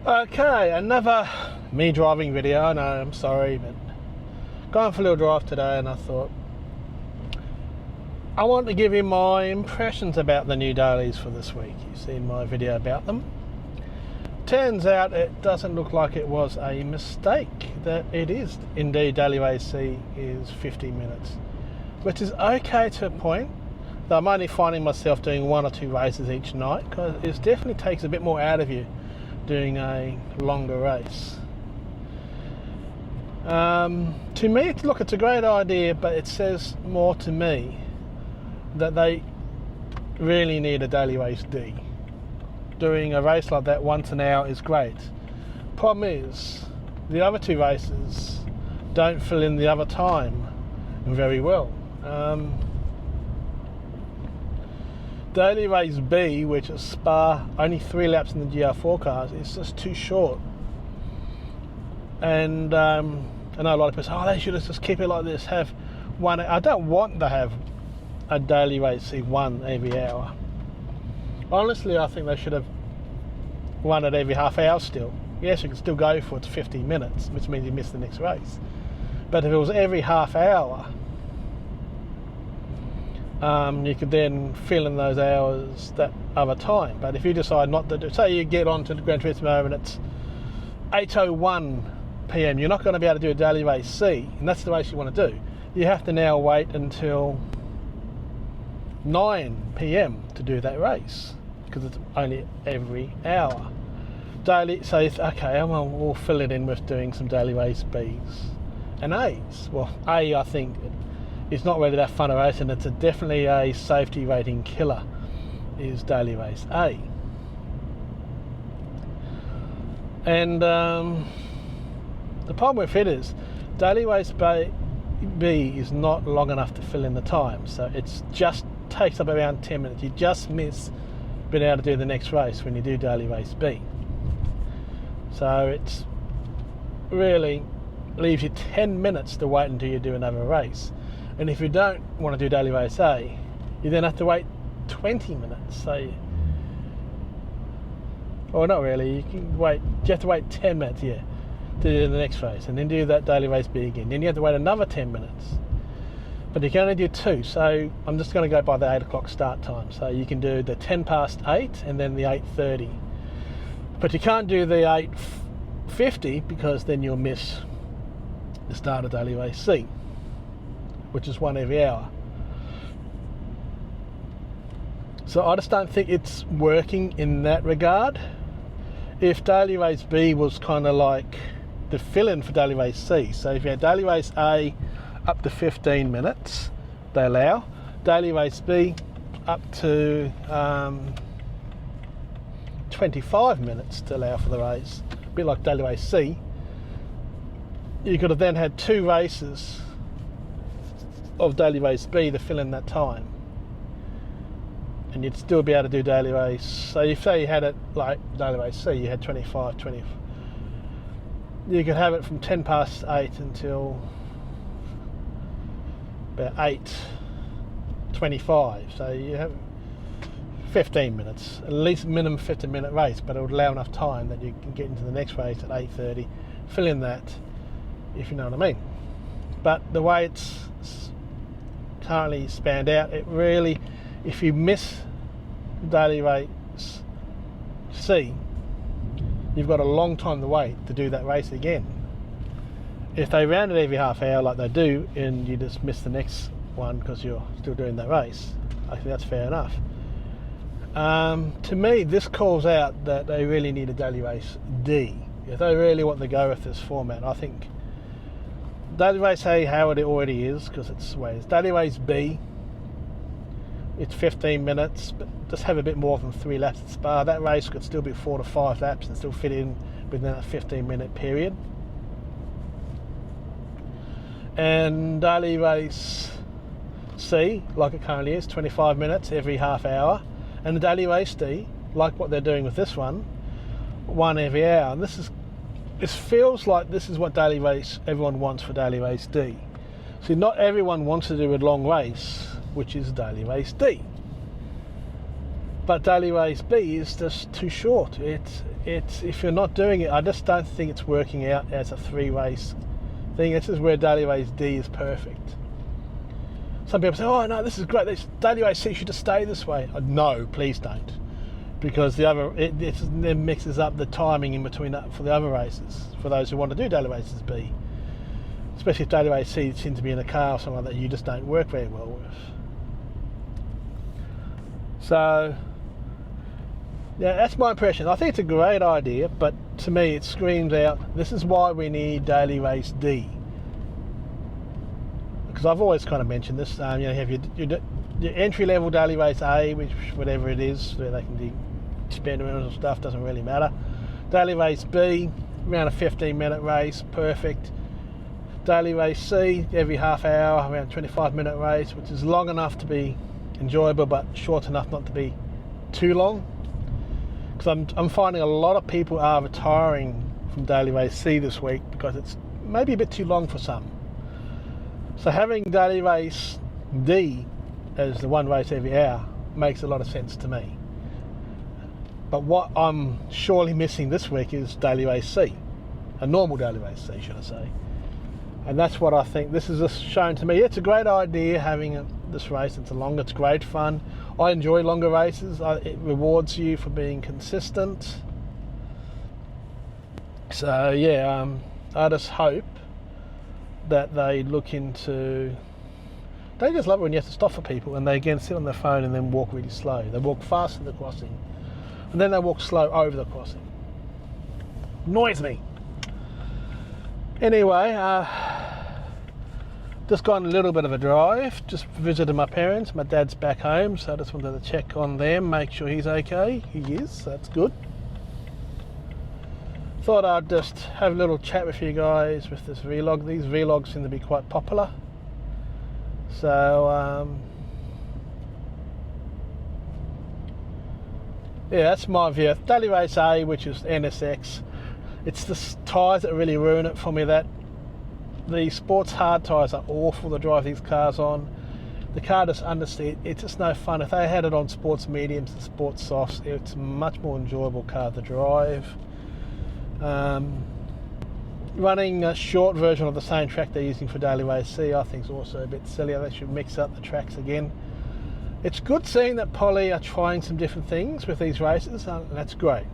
Okay, another me driving video. I know, I'm sorry, but going for a little drive today and I thought I want to give you my impressions about the new dailies for this week. You've seen my video about them. Turns out it doesn't look like it was a mistake, that it is indeed daily race C is 50 minutes, which is okay to a point. Though I'm only finding myself doing 1 or 2 races each night, because it definitely takes a bit more out of you doing a longer race. To me, look, it's a great idea, but it says more to me that they really need a daily race D. Doing a race like that once an hour is great. Problem is, the other 2 races don't fill in the other time very well. Daily race B, which is Spa, only 3 laps in the GR4 cars, is just too short. And I know a lot of people say, oh, they should just keep it like this, have one. I don't want to have a daily race C one every hour. Honestly, I think they should have one at every half hour still. Yes, you can still go for it to 15 minutes, which means you miss the next race. But if it was every half hour, you could then fill in those hours that other time. But if you decide not to do, say you get onto the Gran Turismo and it's 8:01 PM, you're not going to be able to do a daily race C, and that's the race you want to do. You have to now wait until 9 PM to do that race, because it's only every hour. Daily, so okay, well, we'll fill it in with doing some daily race Bs and As. Well, A, I think, it's not really that fun a race, and it's definitely a safety rating killer, is daily race A. And the problem with it is daily race B is not long enough to fill in the time, so it's just takes up around 10 minutes. You just miss being able to do the next race when you do daily race B. So it's really leaves you 10 minutes to wait until you do another race. And if you don't want to do daily race A, you then have to wait 20 minutes. So, or not really, you have to wait 10 minutes, yeah, to do the next race, and then do that daily race B again. Then you have to wait another 10 minutes. But you can only do 2, so I'm just going to go by the 8 o'clock start time. So you can do the 8:10 and then the 8:30. But you can't do the 8:50, because then you'll miss the start of daily race C, which is 1 every hour. So I just don't think it's working in that regard. If daily race B was kind of like the fill-in for daily race C, so if you had daily race A up to 15 minutes, they allow. Daily race B up to 25 minutes to allow for the race, a bit like daily race C. You could have then had 2 races of daily race B to fill in that time, and you'd still be able to do daily race. So if say you had it like daily race C, you had 25, 20, you could have it from 8:10 until about 8:25. So you have 15 minutes, at least minimum 15-minute race, but it would allow enough time that you can get into the next race at 8:30, fill in that, if you know what I mean. But the way it's currently spanned out, it really, if you miss daily race C, you've got a long time to wait to do that race again. If they round it every half hour like they do, and you just miss the next one because you're still doing that race, I think that's fair enough. To me, this calls out that they really need a daily race D. If they really want to go with this format, I think daily race A, how it already is, because it's the way it is. Daily race B, it's 15 minutes, but just have a bit more than 3 laps at Spa. That race could still be 4 to 5 laps and still fit in within that 15-minute period. And daily race C, like it currently is, 25 minutes every half hour. And the daily race D, like what they're doing with this one, 1 every hour. And this feels like this is what daily race everyone wants for daily race D. See, not everyone wants to do a long race, which is daily race D. But daily race B is just too short. if you're not doing it, I just don't think it's working out as a 3-race thing. This is where daily race D is perfect. Some people say, oh no, this is great, this daily race C should just stay this way. No, please don't, because the other it then mixes up the timing in between that for the other races, for those who want to do daily races B, especially if daily race C seems to be in a car or something like that you just don't work very well with. So yeah, that's my impression. I think it's a great idea, but to me it screams out, this is why we need daily race D. Because I've always kind of mentioned this, you know, you have your entry-level daily race A, which whatever it is, where they can do experimental stuff, doesn't really matter. Daily race B, around a 15-minute race, perfect. Daily race C, every half hour, around 25-minute race, which is long enough to be enjoyable, but short enough not to be too long. Because I'm finding a lot of people are retiring from daily race C this week because it's maybe a bit too long for some. So having daily race D as the one race every hour makes a lot of sense to me. But what I'm surely missing this week is daily race C, a normal daily race C, should I say. And that's what I think this is just shown to me. It's a great idea having this race. It's it's great fun. I enjoy longer races. It rewards you for being consistent. So yeah, I just hope that they look into. They just love it when you have to stop for people and they again sit on their phone and then walk really slow. They walk fast in the crossing and then they walk slow over the crossing. Annoys me. Anyway, just gone a little bit of a drive. Just visited my parents. My dad's back home, so I just wanted to check on them, make sure he's okay. He is, so that's good. Thought I'd just have a little chat with you guys with this vlog. These vlogs seem to be quite popular. So, yeah, that's my view. Daily Race A, which is NSX. It's the tyres that really ruin it for me. That the sports hard tyres are awful to drive these cars on. The car just understeer. It's just no fun. If they had it on sports mediums and sports softs, it's a much more enjoyable car to drive. Running a short version of the same track they're using for Daily Race C, I think is also a bit silly. They should mix up the tracks again. It's good seeing that Poly are trying some different things with these races, and that's great.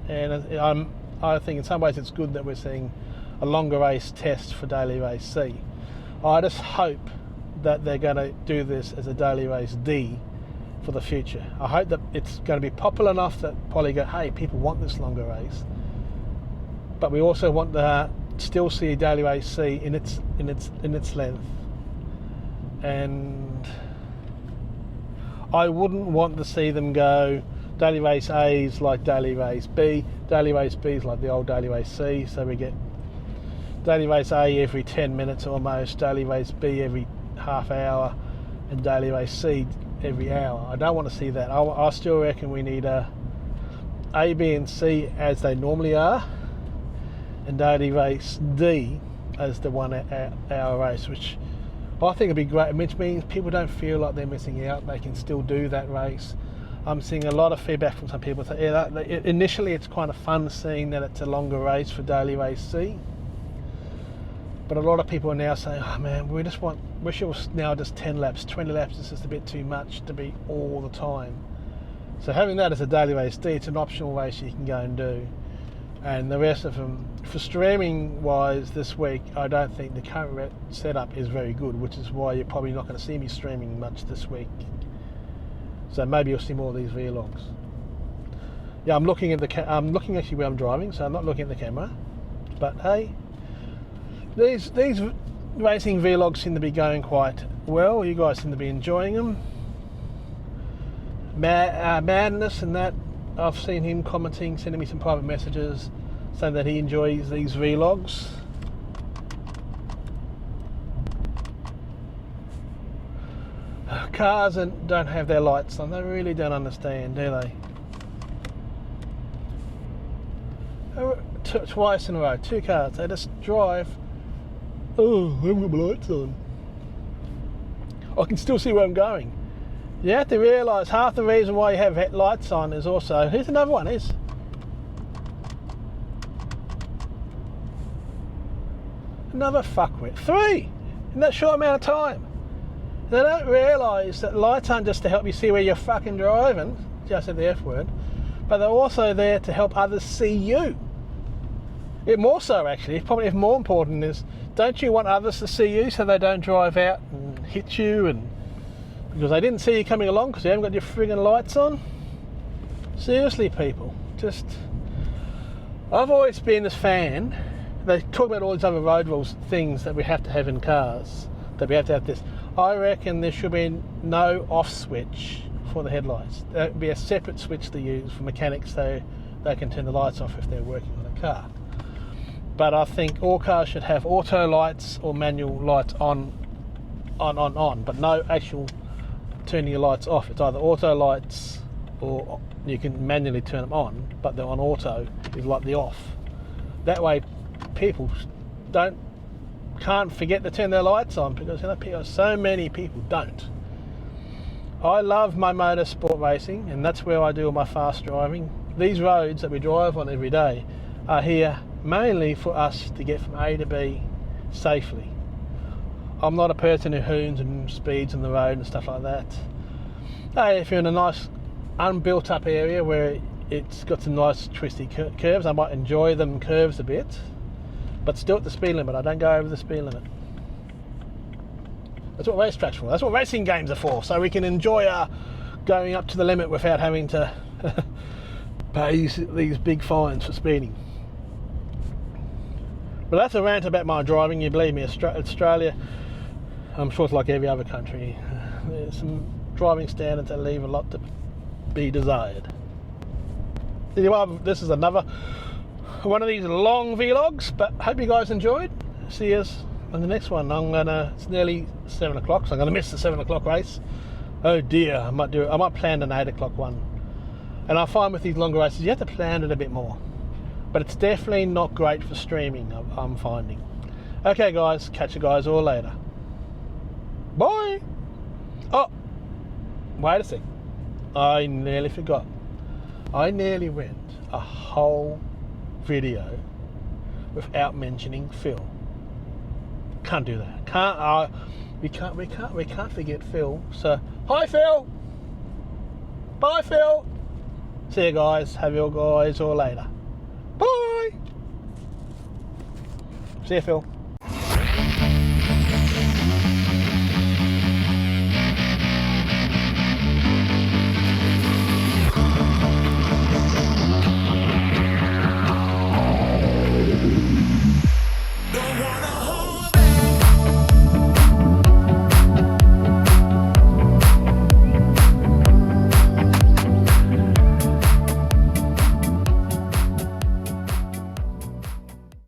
And I think in some ways it's good that we're seeing a longer race test for Daily Race C. I just hope that they're going to do this as a Daily Race D for the future. I hope that it's going to be popular enough that Poly go, hey, people want this longer race. But we also want to still see Daily Race C in its length. And I wouldn't want to see them go Daily Race A's like Daily Race B, Daily Race B's like the old Daily Race C, so we get Daily Race A every 10 minutes almost, Daily Race B every half hour, and Daily Race C every hour. I don't want to see that. I still reckon we need A, B and C as they normally are, and Daily Race D as the 1 hour race, which I think would be great, which means people don't feel like they're missing out. They can still do that race. I'm seeing a lot of feedback from some people say, yeah, initially it's kind of fun seeing that it's a longer race for Daily Race C. But a lot of people are now saying, oh man, wish it was now just 10 laps, 20 laps is just a bit too much to be all the time. So having that as a Daily Race D, it's an optional race you can go and do. And the rest of them, for streaming wise this week, I don't think the current setup is very good, which is why you're probably not going to see me streaming much this week. So maybe you'll see more of these vlogs. Yeah, I'm looking actually where I'm driving, so I'm not looking at the camera. But hey, these racing vlogs seem to be going quite well. You guys seem to be enjoying them. Madness and that, I've seen him commenting, sending me some private messages saying that he enjoys these vlogs. Cars don't have their lights on. They really don't understand, do they? Twice in a row, 2 cars. They just drive. Oh, I haven't got my lights on. I can still see where I'm going. You have to realise half the reason why you have lights on is also... Here's another one. Another fuckwit. 3 in that short amount of time. They don't realise that lights aren't just to help you see where you're fucking driving, just said the F word, but they're also there to help others see you. It more so actually, probably if more important is, don't you want others to see you so they don't drive out and hit you, and because they didn't see you coming along because you haven't got your friggin' lights on? Seriously, people, just... I've always been this fan. They talk about all these other road rules, things that we have to have in cars, that we have to have this. I reckon there should be no off switch for the headlights. There would be a separate switch to use for mechanics so they can turn the lights off if they're working on a car. But I think all cars should have auto lights or manual lights on, but no actual turning your lights off. It's either auto lights or you can manually turn them on, but they're on auto is like the off. That way people can't forget to turn their lights on, because so many people don't. I love my motorsport racing, and that's where I do all my fast driving. These roads that we drive on every day are here mainly for us to get from A to B safely. I'm not a person who hoons and speeds on the road and stuff like that. Hey, if you're in a nice unbuilt up area where it's got some nice twisty curves, I might enjoy them curves a bit, but still at the speed limit. I don't go over the speed limit. That's what racetracks are for. That's what racing games are for, so we can enjoy going up to the limit without having to pay these big fines for speeding. But that's a rant about my driving. You believe me, Australia, I'm sure it's like every other country. There's some driving standards that leave a lot to be desired. Anyway, this is another one of these long vlogs, but hope you guys enjoyed. See us on the next one. It's nearly 7 o'clock, so I'm gonna miss the 7 o'clock race. Oh dear, I might plan an 8 o'clock one. And I find with these longer races, you have to plan it a bit more. But it's definitely not great for streaming, I'm finding. Okay guys, catch you guys all later. Bye! Oh, wait a sec. I nearly forgot. I nearly went a whole video without mentioning Phil. Can't do that. We can't forget Phil. So, hi Phil! Bye Phil! See you guys. Have you guys all later. Bye! See you, Phil.